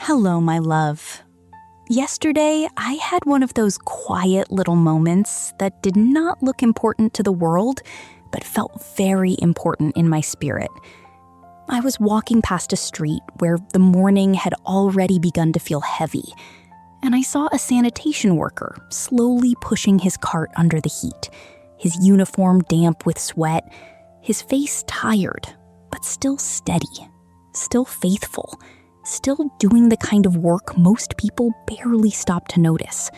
Hello, my love. Yesterday, I had one of those quiet little moments that did not look important to the world, but felt very important in my spirit. I was walking past a street where the morning had already begun to feel heavy, and I saw a sanitation worker slowly pushing his cart under the heat, his uniform damp with sweat, his face tired, but still steady, still faithful, still doing the kind of work most people barely stop to notice.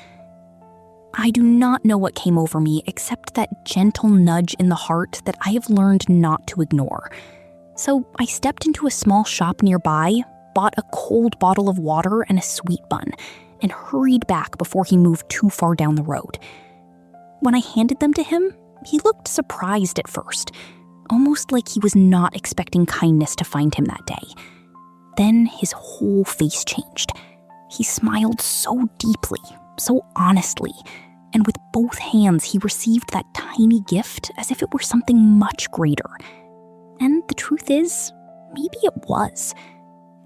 I do not know what came over me except that gentle nudge in the heart that I have learned not to ignore. So I stepped into a small shop nearby, bought a cold bottle of water and a sweet bun, and hurried back before he moved too far down the road. When I handed them to him, he looked surprised at first, almost like he was not expecting kindness to find him that day. Then his whole face changed. He smiled so deeply, so honestly, and with both hands he received that tiny gift as if it were something much greater. And the truth is, maybe it was.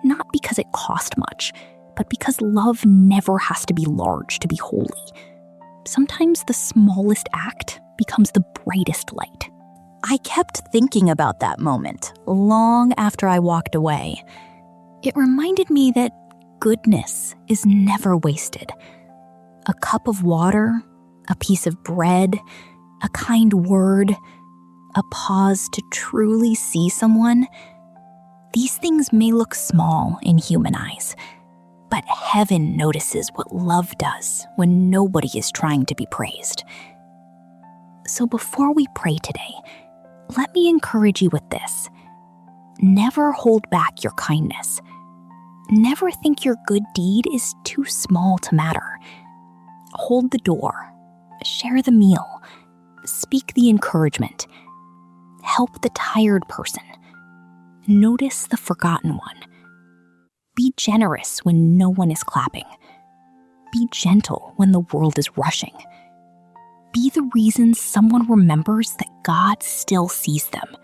Not because it cost much, but because love never has to be large to be holy. Sometimes the smallest act becomes the brightest light. I kept thinking about that moment long after I walked away. It reminded me that goodness is never wasted. A cup of water, a piece of bread, a kind word, a pause to truly see someone. These things may look small in human eyes, but heaven notices what love does when nobody is trying to be praised. So before we pray today, let me encourage you with this. Never hold back your kindness. Never think your good deed is too small to matter. Hold the door, share the meal, speak the encouragement, help the tired person, notice the forgotten one. Be generous when no one is clapping. Be gentle when the world is rushing. Be the reason someone remembers that God still sees them.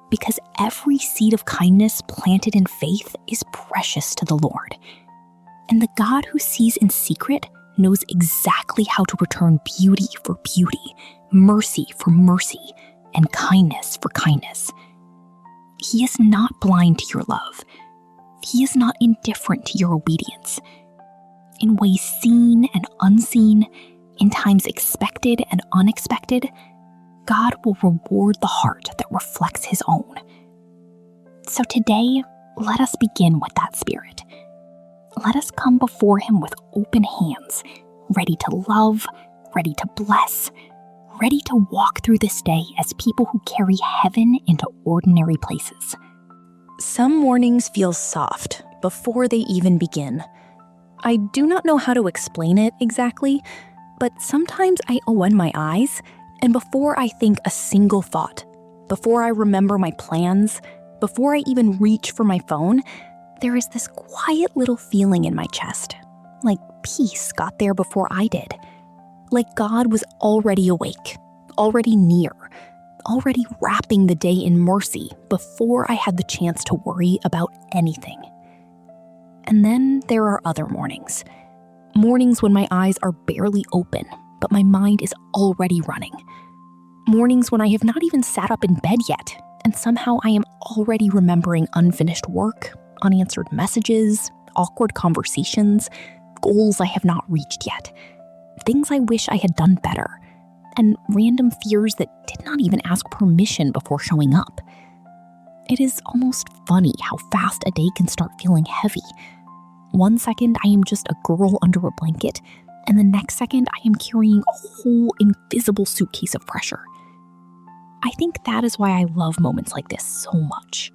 Because every seed of kindness planted in faith is precious to the Lord. And the God who sees in secret knows exactly how to return beauty for beauty, mercy for mercy, and kindness for kindness. He is not blind to your love. He is not indifferent to your obedience. In ways seen and unseen, in times expected and unexpected, God will reward the heart that reflects His own. So today, let us begin with that spirit. Let us come before Him with open hands, ready to love, ready to bless, ready to walk through this day as people who carry heaven into ordinary places. Some mornings feel soft before they even begin. I do not know how to explain it exactly, but sometimes I open my eyes, and before I think a single thought, before I remember my plans, before I even reach for my phone, there is this quiet little feeling in my chest, like peace got there before I did. Like God was already awake, already near, already wrapping the day in mercy before I had the chance to worry about anything. And then there are other mornings. Mornings when my eyes are barely open, but my mind is already running. Mornings when I have not even sat up in bed yet, and somehow I am already remembering unfinished work, unanswered messages, awkward conversations, goals I have not reached yet, things I wish I had done better, and random fears that did not even ask permission before showing up. It is almost funny how fast a day can start feeling heavy. One second I am just a girl under a blanket, and the next second I am carrying a whole invisible suitcase of pressure. I think that is why I love moments like this so much.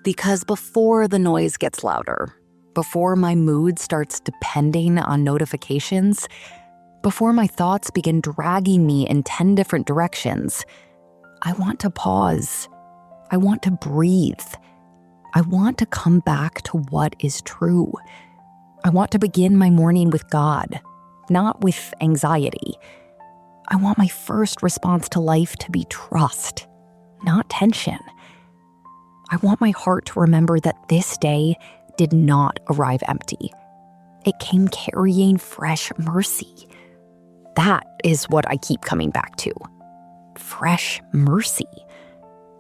Because before the noise gets louder, before my mood starts depending on notifications, before my thoughts begin dragging me in 10 different directions, I want to pause. I want to breathe. I want to come back to what is true. I want to begin my morning with God, not with anxiety. I want my first response to life to be trust, not tension. I want my heart to remember that this day did not arrive empty. It came carrying fresh mercy. That is what I keep coming back to. Fresh mercy.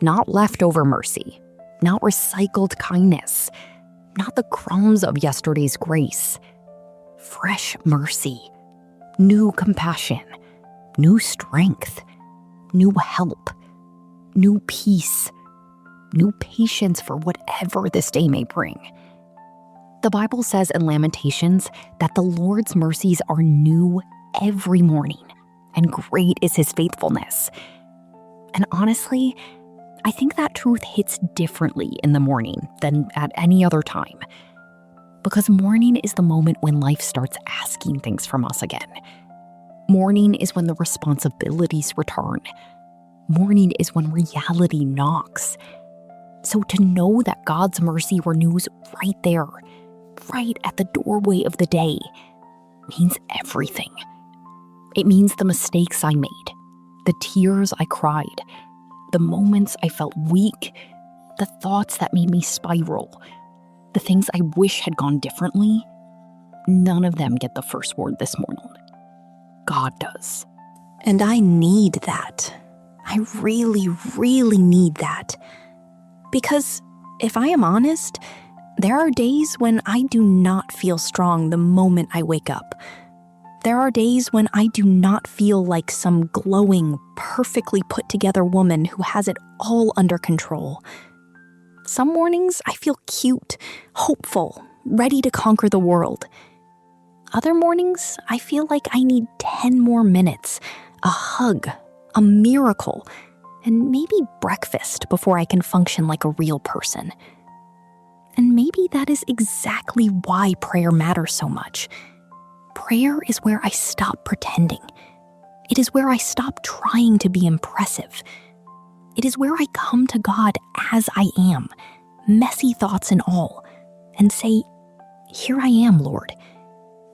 Not leftover mercy. Not recycled kindness. Not the crumbs of yesterday's grace. Fresh mercy. New compassion. New strength. New help. New peace. New patience for whatever this day may bring. The Bible says in Lamentations that the Lord's mercies are new every morning, and great is his faithfulness. And honestly, I think that truth hits differently in the morning than at any other time. Because morning is the moment when life starts asking things from us again. Morning is when the responsibilities return. Morning is when reality knocks. So to know that God's mercy renews right there, right at the doorway of the day, means everything. It means the mistakes I made, the tears I cried, the moments I felt weak, the thoughts that made me spiral, the things I wish had gone differently. None of them get the first word this morning. God does. And I need that. I really, really need that. Because if I am honest, there are days when I do not feel strong the moment I wake up. There are days when I do not feel like some glowing, perfectly put together woman who has it all under control. Some mornings I feel cute, hopeful, ready to conquer the world. Other mornings I feel like I need 10 more minutes, a hug, a miracle, and maybe breakfast before I can function like a real person. And maybe that is exactly why prayer matters so much. Prayer is where I stop pretending. It is where I stop trying to be impressive. It is where I come to God as I am, messy thoughts and all, and say, "Here I am, Lord.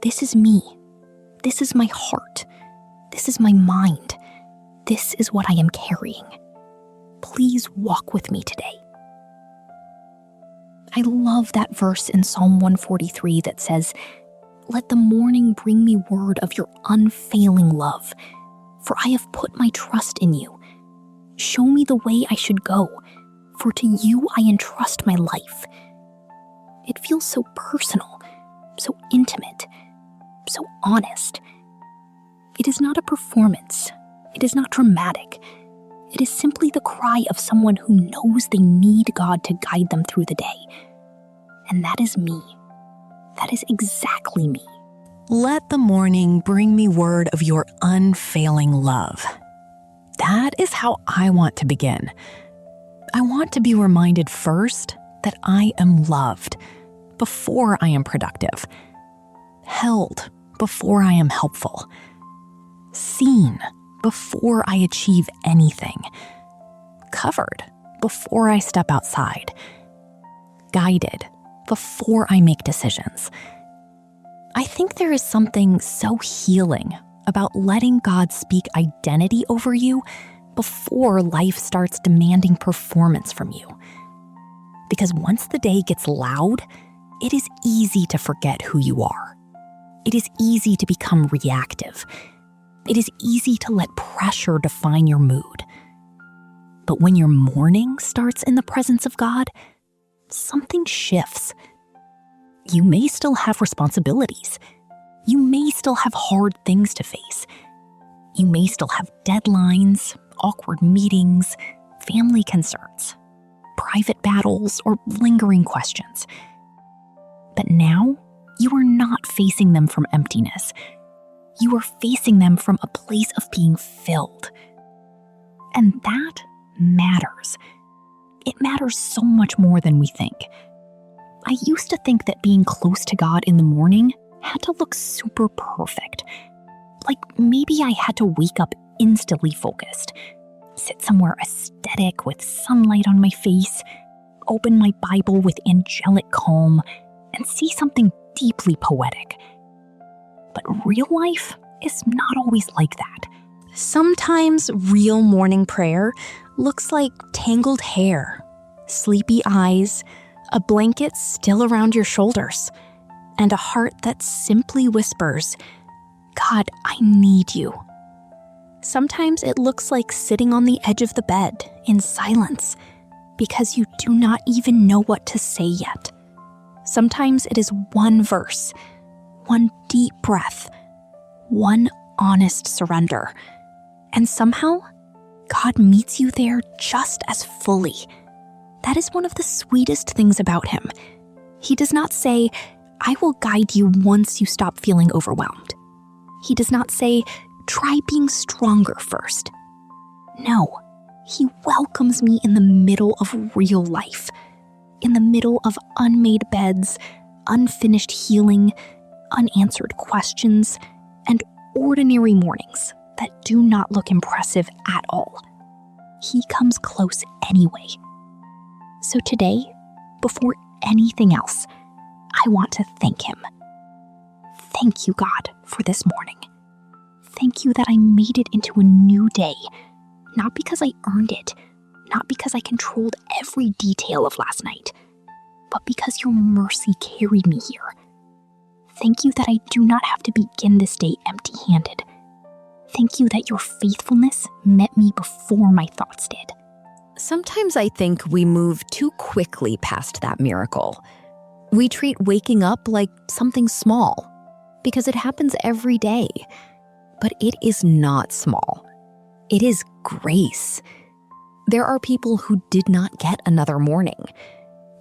This is me. This is my heart. This is my mind. This is what I am carrying. Please walk with me today." I love that verse in Psalm 143 that says, "Let the morning bring me word of your unfailing love, for I have put my trust in you. Show me the way I should go, for to you I entrust my life." It feels so personal, so intimate, so honest. It is not a performance. It is not dramatic. It is simply the cry of someone who knows they need God to guide them through the day. And that is me. That is exactly me. Let the morning bring me word of your unfailing love. That is how I want to begin. I want to be reminded first that I am loved before I am productive, held before I am helpful, seen before I achieve anything, covered before I step outside, guided before I make decisions. I think there is something so healing about letting God speak identity over you before life starts demanding performance from you. Because once the day gets loud, it is easy to forget who you are. It is easy to become reactive. It is easy to let pressure define your mood. But when your morning starts in the presence of God, something shifts. You may still have responsibilities. You may still have hard things to face. You may still have deadlines, awkward meetings, family concerns, private battles, or lingering questions. But now, you are not facing them from emptiness. You are facing them from a place of being filled. And that matters. It matters so much more than we think. I used to think that being close to God in the morning had to look super perfect. Like maybe I had to wake up instantly focused, sit somewhere aesthetic with sunlight on my face, open my Bible with angelic calm, and see something deeply poetic. But real life is not always like that. Sometimes real morning prayer looks like tangled hair, sleepy eyes, a blanket still around your shoulders, and a heart that simply whispers, God, I need you. Sometimes it looks like sitting on the edge of the bed in silence because you do not even know what to say yet. Sometimes it is one verse, one deep breath, one honest surrender. And somehow, God meets you there just as fully. That is one of the sweetest things about him. He does not say, I will guide you once you stop feeling overwhelmed. He does not say, try being stronger first. No, he welcomes me in the middle of real life, in the middle of unmade beds, unfinished healing, unanswered questions, and ordinary mornings that do not look impressive at all. He comes close anyway. So today, before anything else, I want to thank him. Thank you, God, for this morning. Thank you that I made it into a new day, not because I earned it, not because I controlled every detail of last night, but because your mercy carried me here. Thank you that I do not have to begin this day empty-handed. Thank you that your faithfulness met me before my thoughts did. Sometimes I think we move too quickly past that miracle. We treat waking up like something small because it happens every day. But it is not small. It is grace. There are people who did not get another morning.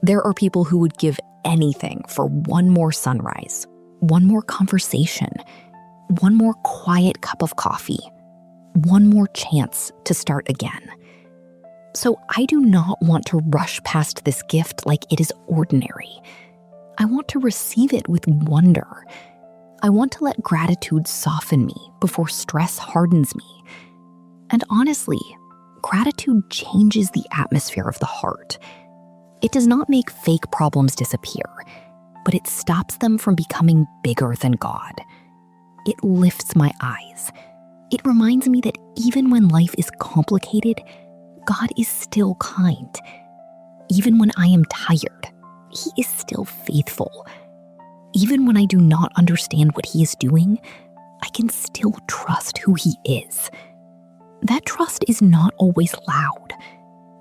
There are people who would give anything for one more sunrise, one more conversation, one more quiet cup of coffee, one more chance to start again. So I do not want to rush past this gift like it is ordinary. I want to receive it with wonder. I want to let gratitude soften me before stress hardens me. And honestly, gratitude changes the atmosphere of the heart. It does not make fake problems disappear, but it stops them from becoming bigger than God. It lifts my eyes. It reminds me that even when life is complicated, God is still kind. Even when I am tired, he is still faithful. Even when I do not understand what he is doing, I can still trust who he is. That trust is not always loud.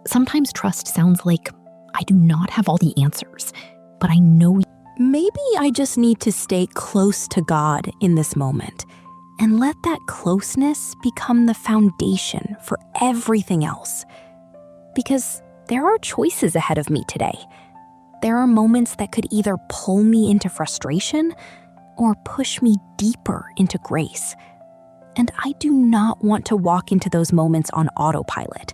Sometimes trust sounds like, I do not have all the answers, but I know. Maybe I just need to stay close to God in this moment and let that closeness become the foundation for everything else. Because there are choices ahead of me today. There are moments that could either pull me into frustration or push me deeper into grace. And I do not want to walk into those moments on autopilot.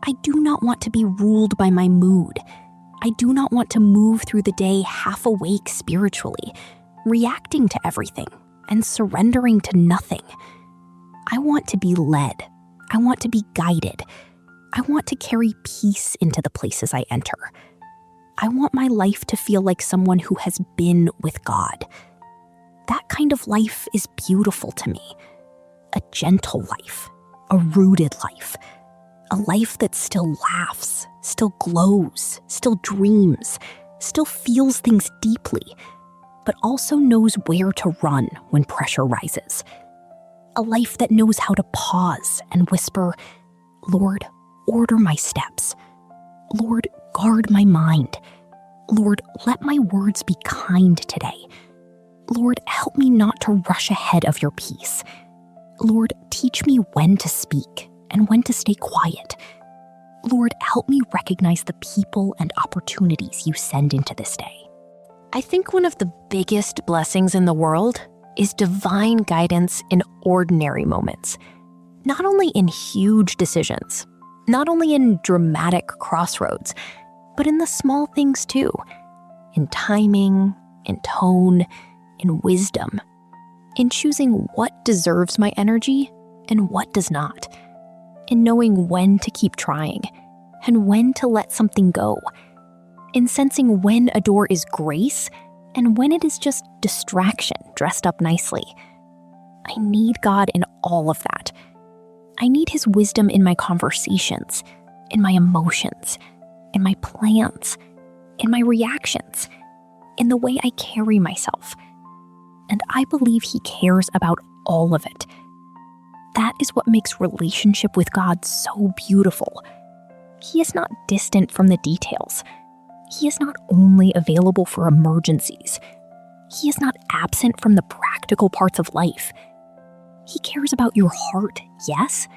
I do not want to be ruled by my mood. I do not want to move through the day half awake spiritually, reacting to everything and surrendering to nothing. I want to be led. I want to be guided. I want to carry peace into the places I enter. I want my life to feel like someone who has been with God. That kind of life is beautiful to me. A gentle life, a rooted life, a life that still laughs, still glows, still dreams, still feels things deeply, but also knows where to run when pressure rises. A life that knows how to pause and whisper, Lord, order my steps. Lord, guard my mind. Lord, let my words be kind today. Lord, help me not to rush ahead of your peace. Lord, teach me when to speak and when to stay quiet. Lord, help me recognize the people and opportunities you send into this day. I think one of the biggest blessings in the world is divine guidance in ordinary moments. Not only in huge decisions, not only in dramatic crossroads, but in the small things too. In timing, in tone, in wisdom. In choosing what deserves my energy and what does not. In knowing when to keep trying and when to let something go. In sensing when a door is grace and when it is just distraction dressed up nicely. I need God in all of that. I need his wisdom in my conversations, in my emotions, in my plans, in my reactions, in the way I carry myself. And I believe He cares about all of it. That is what makes relationship with God so beautiful. He is not distant from the details. He is not only available for emergencies. He is not absent from the practical parts of life. He cares about your heart, yes,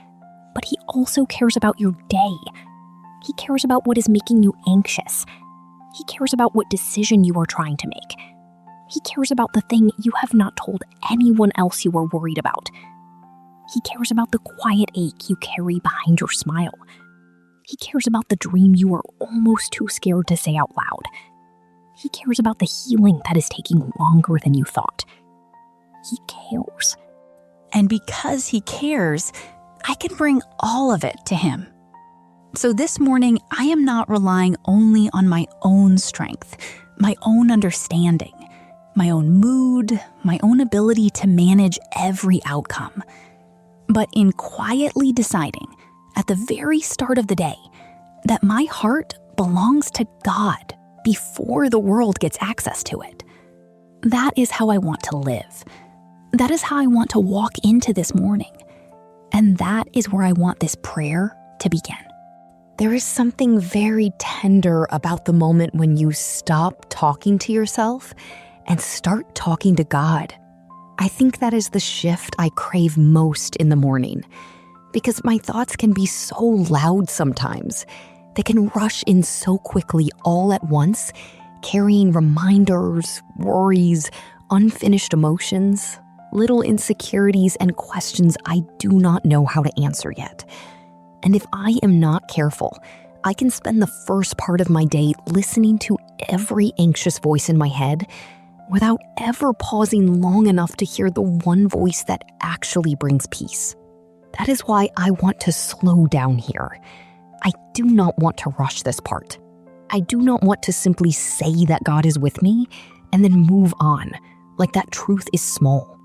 but He also cares about your day. He cares about what is making you anxious. He cares about what decision you are trying to make. He cares about the thing you have not told anyone else you are worried about. He cares about the quiet ache you carry behind your smile. He cares about the dream you are almost too scared to say out loud. He cares about the healing that is taking longer than you thought. He cares. And because He cares, I can bring all of it to Him. So this morning, I am not relying only on my own strength, my own understanding, my own mood, my own ability to manage every outcome, but in quietly deciding at the very start of the day that my heart belongs to God before the world gets access to it. That is how I want to live. That is how I want to walk into this morning. And that is where I want this prayer to begin. There is something very tender about the moment when you stop talking to yourself and start talking to God. I think that is the shift I crave most in the morning, because my thoughts can be so loud sometimes. They can rush in so quickly all at once, carrying reminders, worries, unfinished emotions, little insecurities, and questions I do not know how to answer yet. And if I am not careful, I can spend the first part of my day listening to every anxious voice in my head without ever pausing long enough to hear the one voice that actually brings peace. That is why I want to slow down here. I do not want to rush this part. I do not want to simply say that God is with me and then move on, like that truth is small.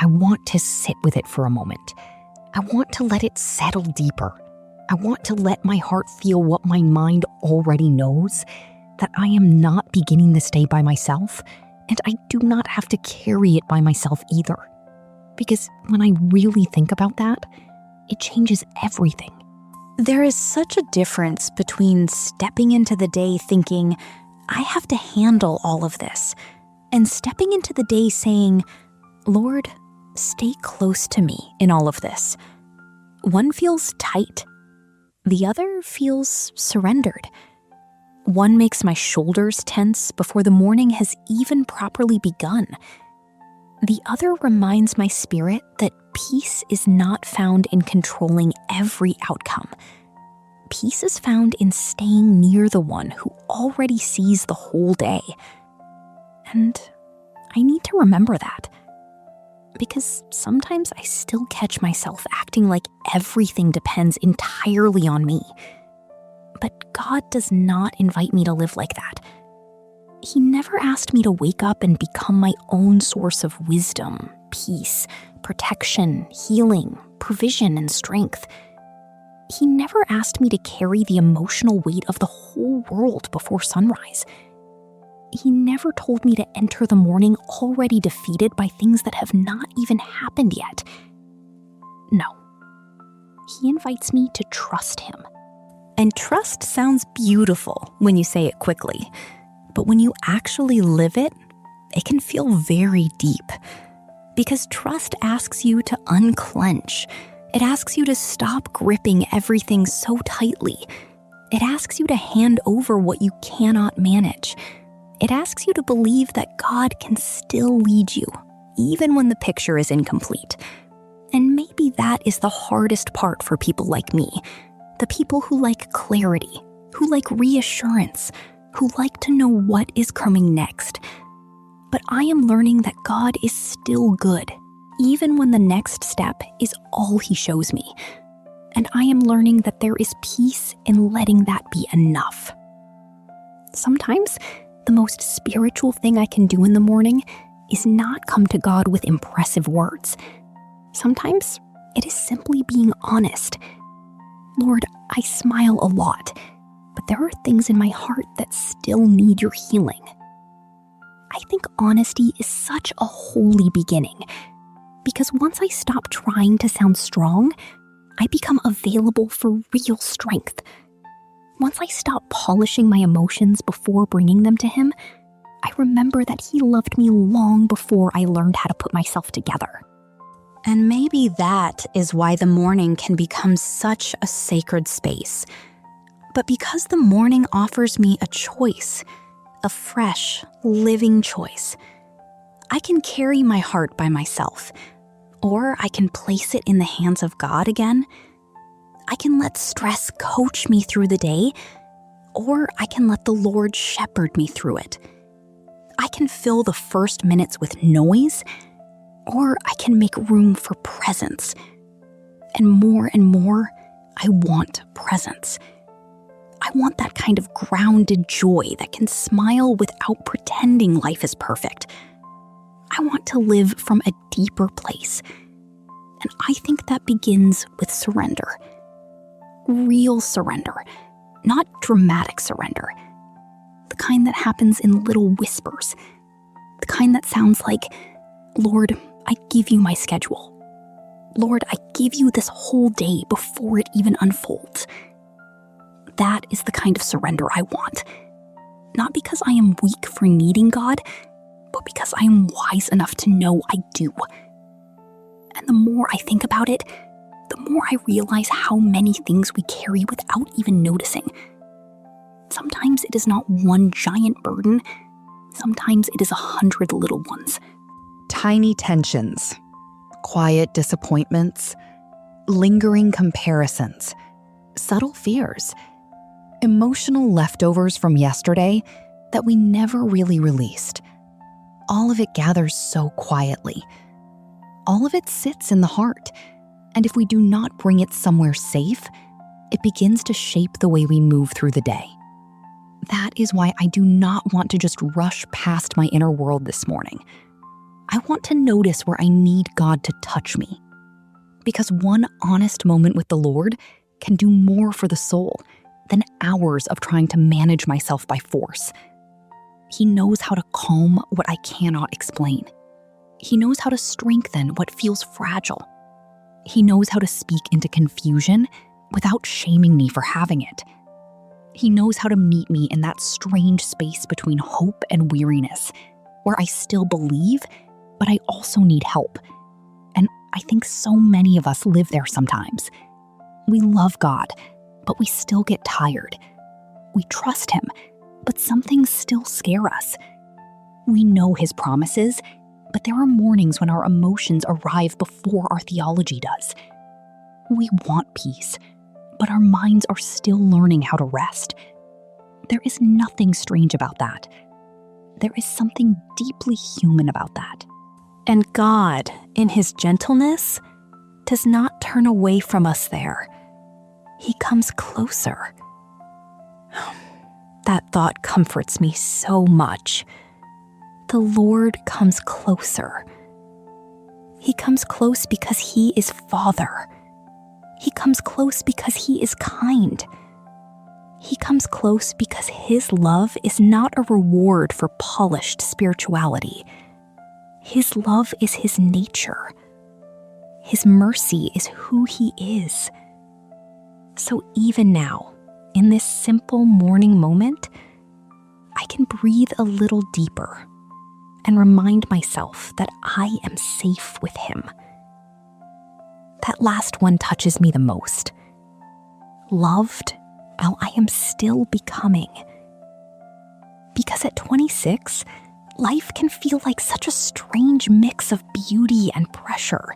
I want to sit with it for a moment. I want to let it settle deeper. I want to let my heart feel what my mind already knows, that I am not beginning this day by myself, and I do not have to carry it by myself either. Because when I really think about that, it changes everything. There is such a difference between stepping into the day thinking, I have to handle all of this, and stepping into the day saying, Lord, stay close to me in all of this. One feels tight. The other feels surrendered. One makes my shoulders tense before the morning has even properly begun. The other reminds my spirit that peace is not found in controlling every outcome. Peace is found in staying near the one who already sees the whole day. And I need to remember that. Because sometimes I still catch myself acting like everything depends entirely on me. But God does not invite me to live like that. He never asked me to wake up and become my own source of wisdom, peace, protection, healing, provision, and strength. He never asked me to carry the emotional weight of the whole world before sunrise. He never told me to enter the morning already defeated by things that have not even happened yet. No. He invites me to trust Him. And trust sounds beautiful when you say it quickly, but when you actually live it, it can feel very deep. Because trust asks you to unclench. It asks you to stop gripping everything so tightly. It asks you to hand over what you cannot manage. It asks you to believe that God can still lead you, even when the picture is incomplete. And maybe that is the hardest part for people like me, the people who like clarity, who like reassurance, who like to know what is coming next. But I am learning that God is still good, even when the next step is all He shows me. And I am learning that there is peace in letting that be enough. Sometimes, the most spiritual thing I can do in the morning is not come to God with impressive words. Sometimes it is simply being honest. Lord, I smile a lot. but there are things in my heart that still need your healing. I think honesty is such a holy beginning, because once I stop trying to sound strong, I become available for real strength. Once I stop polishing my emotions before bringing them to him, I remember that he loved me long before I learned how to put myself together. And maybe that is why the morning can become such a sacred space. But because the morning offers me a choice, a fresh, living choice, I can carry my heart by myself, or I can place it in the hands of God again. I can let stress coach me through the day, or I can let the Lord shepherd me through it. I can fill the first minutes with noise, or I can make room for presence. And more, I want presence. I want that kind of grounded joy that can smile without pretending life is perfect. I want to live from a deeper place. And I think that begins with surrender. Real surrender, not dramatic surrender. The kind that happens in little whispers. The kind that sounds like, Lord, I give you my schedule. Lord, I give you this whole day before it even unfolds. That is the kind of surrender I want. Not because I am weak for needing God, but because I am wise enough to know I do. And the more I think about it, the more I realize how many things we carry without even noticing. Sometimes it is not one giant burden. Sometimes it is 100 little ones. Tiny tensions, quiet disappointments, lingering comparisons, subtle fears, emotional leftovers from yesterday that we never really released. All of it gathers so quietly. All of it sits in the heart, and if we do not bring it somewhere safe, it begins to shape the way we move through the day. That is why I do not want to just rush past my inner world this morning. I want to notice where I need God to touch me. Because one honest moment with the Lord can do more for the soul than hours of trying to manage myself by force. He knows how to calm what I cannot explain. He knows how to strengthen what feels fragile. He knows how to speak into confusion without shaming me for having it. He knows how to meet me in that strange space between hope and weariness, where I still believe, but I also need help. And I think so many of us live there sometimes. We love God, but we still get tired. We trust him, but some things still scare us. We know his promises, but there are mornings when our emotions arrive before our theology does. We want peace, but our minds are still learning how to rest. There is nothing strange about that. There is something deeply human about that. And God, in his gentleness, does not turn away from us there. He comes closer. That thought comforts me so much. The Lord comes closer. He comes close because he is Father. He comes close because he is kind. He comes close because his love is not a reward for polished spirituality. His love is his nature. His mercy is who he is. So even now, in this simple morning moment, I can breathe a little deeper and remind myself that I am safe with him. That last one touches me the most. Loved while I am still becoming. Because at 26, life can feel like such a strange mix of beauty and pressure.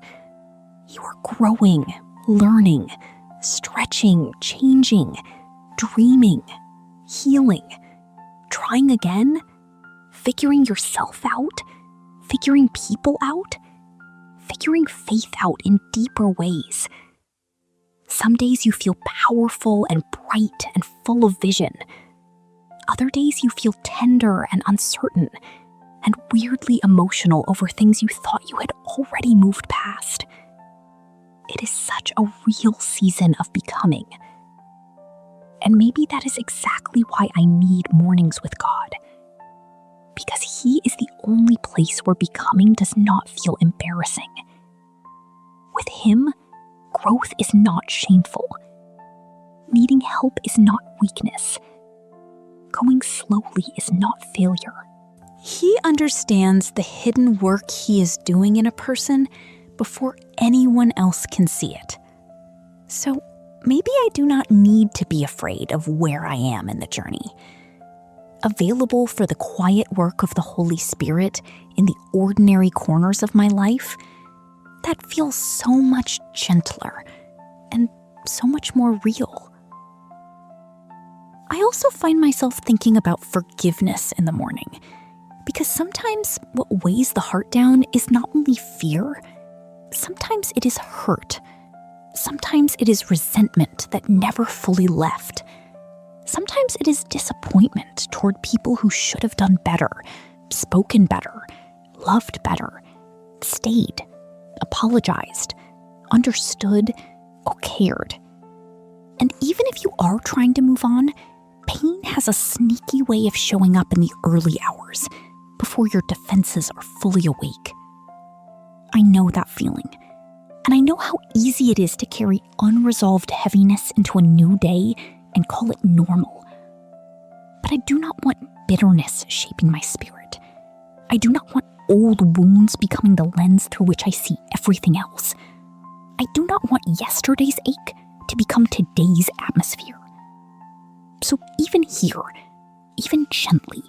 You are growing, learning, stretching, changing, dreaming, healing, trying again, figuring yourself out, figuring people out, figuring faith out in deeper ways. Some days you feel powerful and bright and full of vision. Other days you feel tender and uncertain and weirdly emotional over things you thought you had already moved past. It is such a real season of becoming. And maybe that is exactly why I need mornings with God. Because He is the only place where becoming does not feel embarrassing. With Him, growth is not shameful. Needing help is not weakness. Going slowly is not failure. He understands the hidden work He is doing in a person before anyone else can see it. So maybe I do not need to be afraid of where I am in the journey. Available for the quiet work of the Holy Spirit in the ordinary corners of my life, that feels so much gentler and so much more real. I also find myself thinking about forgiveness in the morning, because sometimes what weighs the heart down is not only fear, sometimes it is hurt. Sometimes it is resentment that never fully left. Sometimes it is disappointment toward people who should have done better, spoken better, loved better, stayed, apologized, understood, or cared. And even if you are trying to move on, pain has a sneaky way of showing up in the early hours, before your defenses are fully awake. I know that feeling. And I know how easy it is to carry unresolved heaviness into a new day and call it normal. But I do not want bitterness shaping my spirit. I do not want old wounds becoming the lens through which I see everything else. I do not want yesterday's ache to become today's atmosphere. So even here, even gently,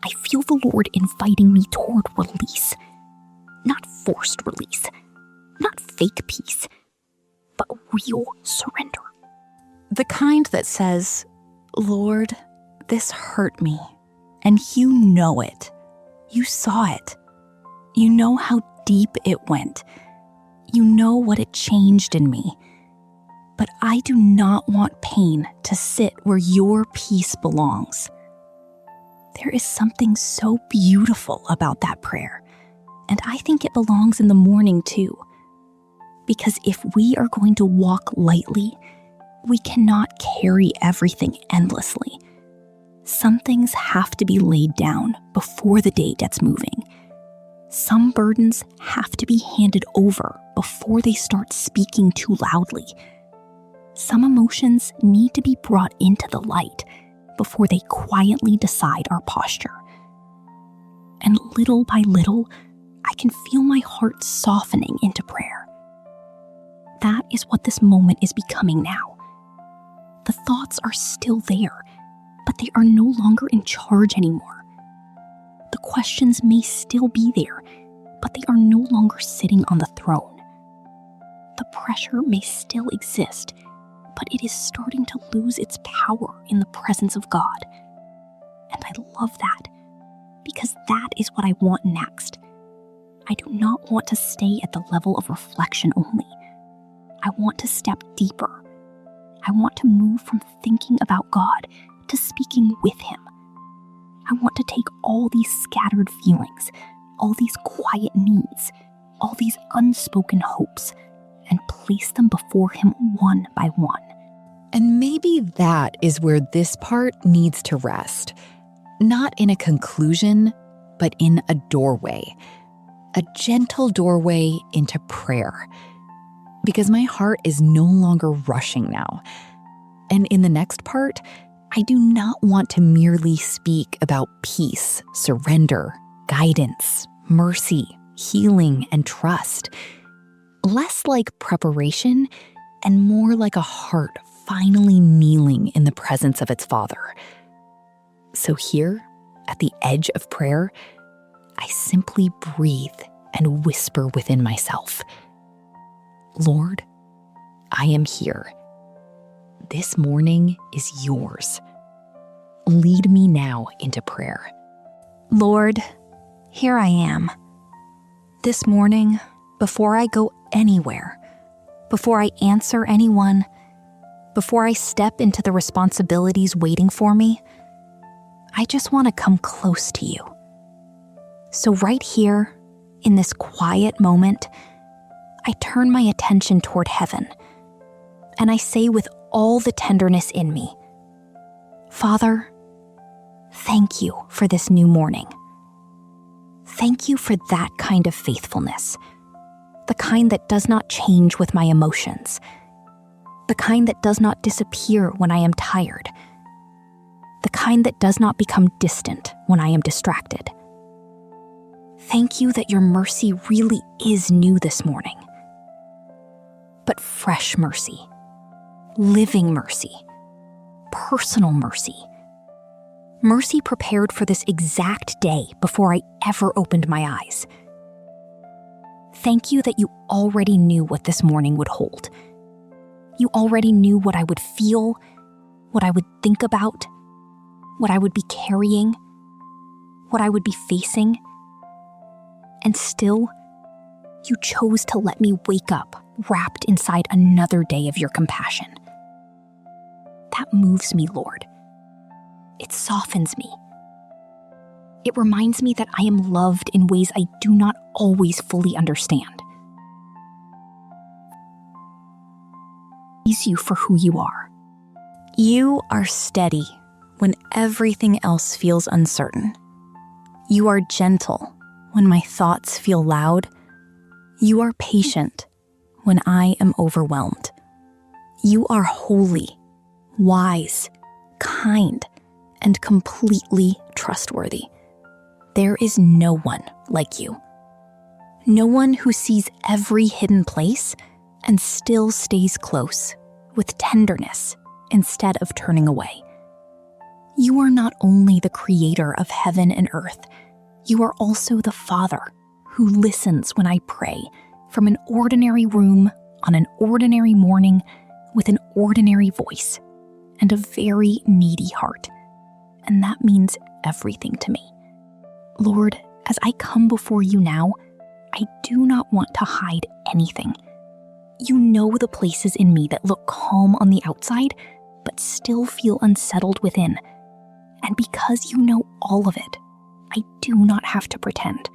I feel the Lord inviting me toward release. Not forced release. Not fake peace, but real surrender. The kind that says, Lord, this hurt me, and you know it. You saw it. You know how deep it went. You know what it changed in me. But I do not want pain to sit where your peace belongs. There is something so beautiful about that prayer, and I think it belongs in the morning too. Because if we are going to walk lightly, we cannot carry everything endlessly. Some things have to be laid down before the day gets moving. Some burdens have to be handed over before they start speaking too loudly. Some emotions need to be brought into the light before they quietly decide our posture. And little by little, I can feel my heart softening into prayer. That is what this moment is becoming now. The thoughts are still there, but they are no longer in charge anymore. The questions may still be there, but they are no longer sitting on the throne. The pressure may still exist, but it is starting to lose its power in the presence of God. And I love that, because that is what I want next. I do not want to stay at the level of reflection only. I want to step deeper. I want to move from thinking about God to speaking with Him. I want to take all these scattered feelings, all these quiet needs, all these unspoken hopes, and place them before Him one by one. And maybe that is where this part needs to rest. Not in a conclusion, but in a doorway. A gentle doorway into prayer. Because my heart is no longer rushing now. And in the next part, I do not want to merely speak about peace, surrender, guidance, mercy, healing, and trust. Less like preparation and more like a heart finally kneeling in the presence of its Father. So here, at the edge of prayer, I simply breathe and whisper within myself, Lord, I am here. This morning is yours. Lead me now into prayer. Lord, here I am. This morning, before I go anywhere, before I answer anyone, before I step into the responsibilities waiting for me, I just want to come close to you. So right here, in this quiet moment, I turn my attention toward heaven, and I say with all the tenderness in me, Father, thank you for this new morning. Thank you for that kind of faithfulness, the kind that does not change with my emotions, the kind that does not disappear when I am tired, the kind that does not become distant when I am distracted. Thank you that your mercy really is new this morning, but fresh mercy, living mercy, personal mercy. Mercy prepared for this exact day before I ever opened my eyes. Thank you that you already knew what this morning would hold. You already knew what I would feel, what I would think about, what I would be carrying, what I would be facing. And still, you chose to let me wake up wrapped inside another day of your compassion. That moves me, Lord. It softens me. It reminds me that I am loved in ways I do not always fully understand. Praise you for who you are. You are steady when everything else feels uncertain. You are gentle when my thoughts feel loud. You are patient when I am overwhelmed. You are holy, wise, kind, and completely trustworthy. There is no one like you. No one who sees every hidden place and still stays close with tenderness instead of turning away. You are not only the creator of heaven and earth, you are also the Father who listens when I pray from an ordinary room on an ordinary morning with an ordinary voice and a very needy heart. And that means everything to me. Lord, as I come before you now, I do not want to hide anything. You know the places in me that look calm on the outside, but still feel unsettled within. And because you know all of it, I do not have to pretend.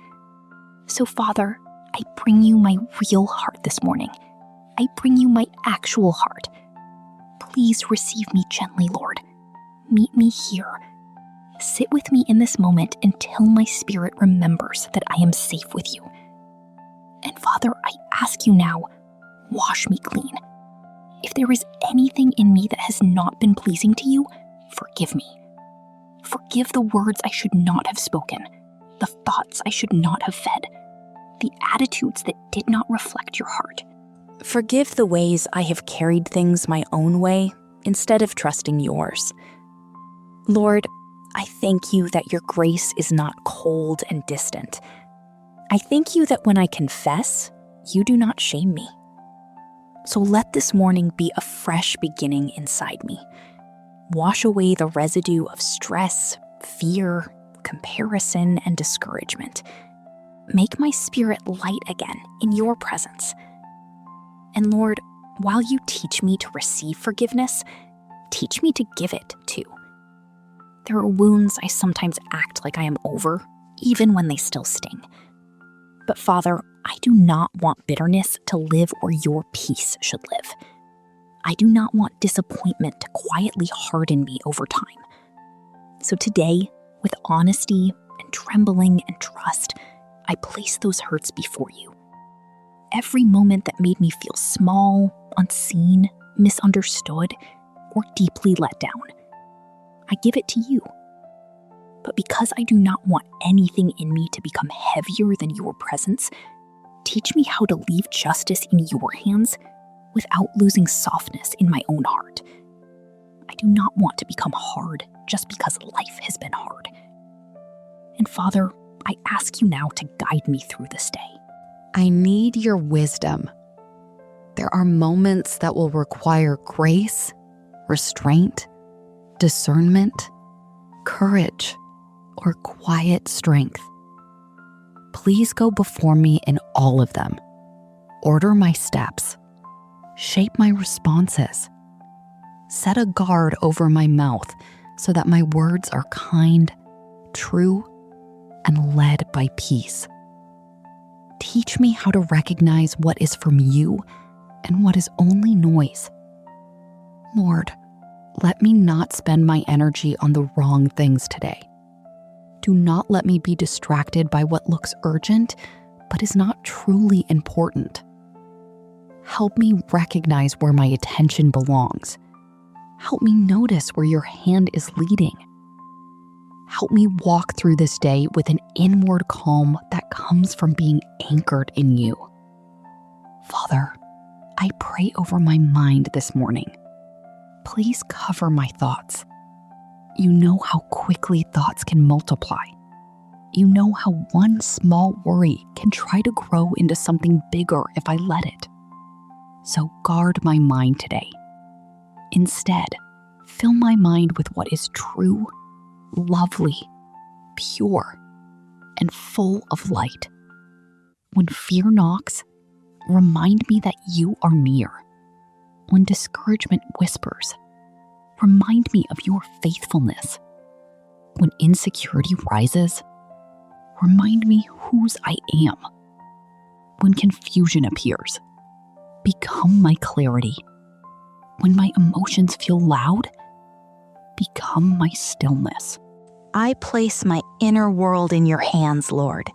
So, Father, I bring you my real heart this morning. I bring you my actual heart. Please receive me gently, Lord. Meet me here. Sit with me in this moment until my spirit remembers that I am safe with you. And Father, I ask you now, wash me clean. If there is anything in me that has not been pleasing to you, forgive me. Forgive the words I should not have spoken, the thoughts I should not have fed, the attitudes that did not reflect your heart. Forgive the ways I have carried things my own way instead of trusting yours. Lord, I thank you that your grace is not cold and distant. I thank you that when I confess, you do not shame me. So let this morning be a fresh beginning inside me. Wash away the residue of stress, fear, comparison, and discouragement. Make my spirit light again in your presence. And Lord, while you teach me to receive forgiveness, teach me to give it too. There are wounds I sometimes act like I am over, even when they still sting. But Father, I do not want bitterness to live where your peace should live. I do not want disappointment to quietly harden me over time. So today, with honesty and trembling and trust, I place those hurts before you. Every moment that made me feel small, unseen, misunderstood, or deeply let down, I give it to you. But because I do not want anything in me to become heavier than your presence, teach me how to leave justice in your hands without losing softness in my own heart. I do not want to become hard just because life has been hard. And Father, I ask you now to guide me through this day. I need your wisdom. There are moments that will require grace, restraint, discernment, courage, or quiet strength. Please go before me in all of them. Order my steps. Shape my responses. Set a guard over my mouth so that my words are kind, true, and led by peace. Teach me how to recognize what is from you and what is only noise. Lord, Let me not spend my energy on the wrong things today. Do not let me be distracted by what looks urgent, but is not truly important. Help me recognize where my attention belongs. Help me notice where your hand is leading. Help me walk through this day with an inward calm that comes from being anchored in you. Father, I pray over my mind this morning. Please cover my thoughts. You know how quickly thoughts can multiply. You know how one small worry can try to grow into something bigger if I let it. So guard my mind today. Instead, fill my mind with what is true, lovely, pure, and full of light. When fear knocks, remind me that you are near. When discouragement whispers, remind me of your faithfulness. When insecurity rises, remind me whose I am. When confusion appears, become my clarity. When my emotions feel loud, become my stillness. I place my inner world in your hands, Lord,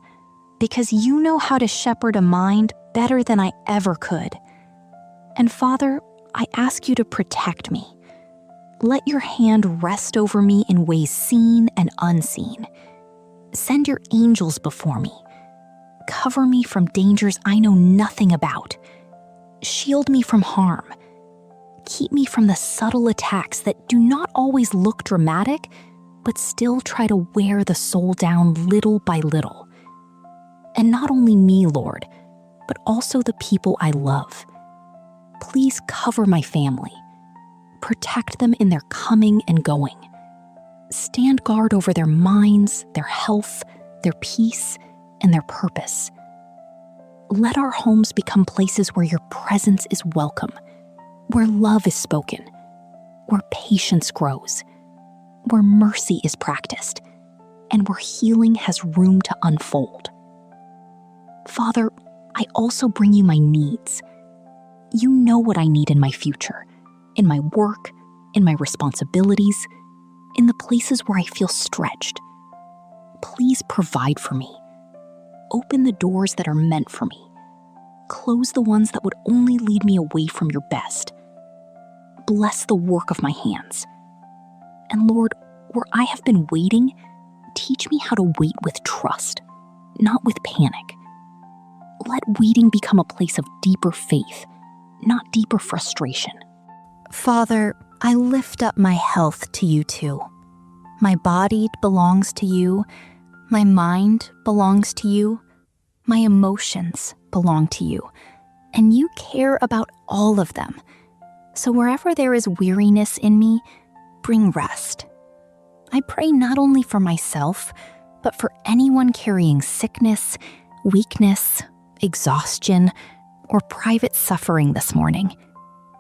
because you know how to shepherd a mind better than I ever could. And Father, I ask you to protect me. Let your hand rest over me in ways seen and unseen. Send your angels before me. Cover me from dangers I know nothing about. Shield me from harm. Keep me from the subtle attacks that do not always look dramatic, but still try to wear the soul down little by little. And not only me, Lord, but also the people I love. Please cover my family. Protect them in their coming and going. Stand guard over their minds, their health, their peace, and their purpose. Let our homes become places where your presence is welcome, where love is spoken, where patience grows, where mercy is practiced, and where healing has room to unfold. Father, I also bring you my needs. You know what I need in my future, in my work, in my responsibilities, in the places where I feel stretched. Please provide for me. Open the doors that are meant for me. Close the ones that would only lead me away from your best. Bless the work of my hands. And Lord, where I have been waiting, teach me how to wait with trust, not with panic. Let waiting become a place of deeper faith, not deeper frustration. Father, I lift up my health to you too. My body belongs to you. My mind belongs to you. My emotions belong to you. And you care about all of them. So wherever there is weariness in me, bring rest. I pray not only for myself, but for anyone carrying sickness, weakness, exhaustion, or private suffering this morning.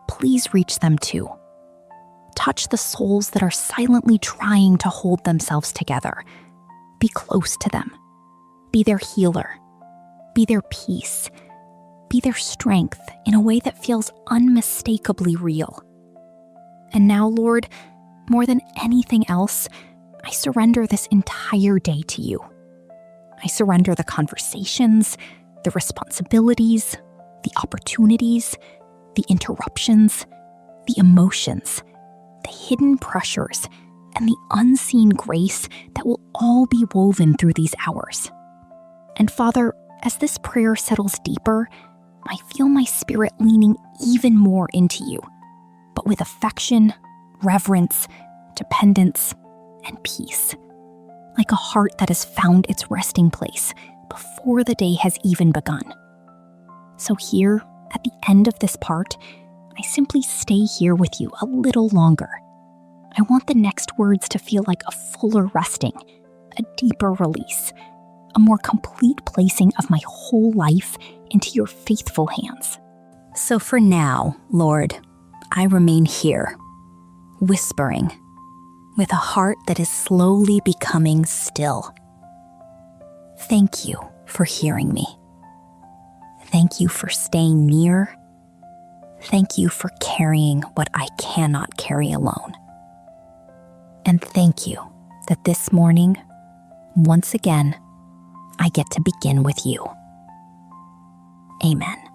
Please reach them too. Touch the souls that are silently trying to hold themselves together. Be close to them. Be their healer. Be their peace. Be their strength in a way that feels unmistakably real. And now, Lord, more than anything else, I surrender this entire day to you. I surrender the conversations, the responsibilities, the opportunities, the interruptions, the emotions, the hidden pressures, and the unseen grace that will all be woven through these hours. And Father, as this prayer settles deeper, I feel my spirit leaning even more into you, but with affection, reverence, dependence, and peace, like a heart that has found its resting place before the day has even begun. So here, at the end of this part, I simply stay here with you a little longer. I want the next words to feel like a fuller resting, a deeper release, a more complete placing of my whole life into your faithful hands. So for now, Lord, I remain here, whispering, with a heart that is slowly becoming still. Thank you for hearing me. Thank you for staying near. Thank you for carrying what I cannot carry alone. And thank you that this morning, once again, I get to begin with you. Amen.